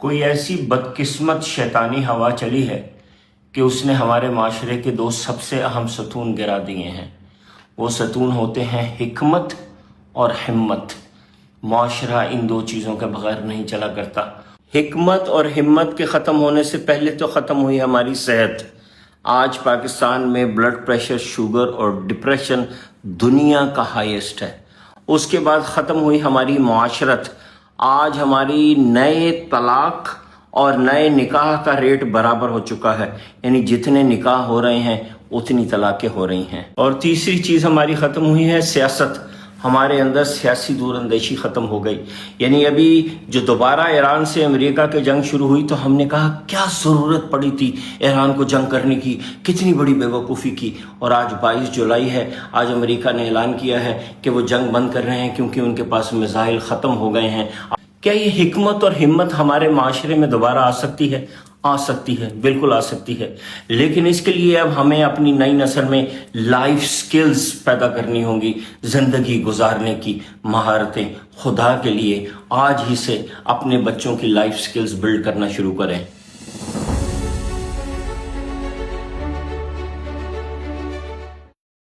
کوئی ایسی بدقسمت شیطانی ہوا چلی ہے کہ اس نے ہمارے معاشرے کے دو سب سے اہم ستون گرا دیے ہیں۔ وہ ستون ہوتے ہیں حکمت اور ہمت۔ معاشرہ ان دو چیزوں کے بغیر نہیں چلا کرتا۔ حکمت اور ہمت کے ختم ہونے سے پہلے تو ختم ہوئی ہماری صحت۔ آج پاکستان میں بلڈ پریشر، شوگر اور ڈپریشن دنیا کا ہائیسٹ ہے۔ اس کے بعد ختم ہوئی ہماری معاشرت۔ آج ہماری نئے طلاق اور نئے نکاح کا ریٹ برابر ہو چکا ہے، یعنی جتنے نکاح ہو رہے ہیں اتنی طلاقیں ہو رہی ہیں۔ اور تیسری چیز ہماری ختم ہوئی ہے سیاست۔ ہمارے اندر سیاسی دور اندیشی ختم ہو گئی۔ یعنی ابھی جو دوبارہ ایران سے امریکہ کی جنگ شروع ہوئی تو ہم نے کہا کیا ضرورت پڑی تھی ایران کو جنگ کرنے کی، کتنی بڑی بے وقوفی کی۔ اور آج 22 جولائی ہے، آج امریکہ نے اعلان کیا ہے کہ وہ جنگ بند کر رہے ہیں کیونکہ ان کے پاس میزائل ختم ہو گئے ہیں۔ کیا یہ حکمت اور ہمت ہمارے معاشرے میں دوبارہ آ سکتی ہے؟ آ سکتی ہے، بالکل آ سکتی ہے، لیکن اس کے لیے اب ہمیں اپنی نئی نسل میں لائف سکلز پیدا کرنی ہوں گی، زندگی گزارنے کی مہارتیں۔ خدا کے لیے آج ہی سے اپنے بچوں کی لائف سکلز بلڈ کرنا شروع کریں۔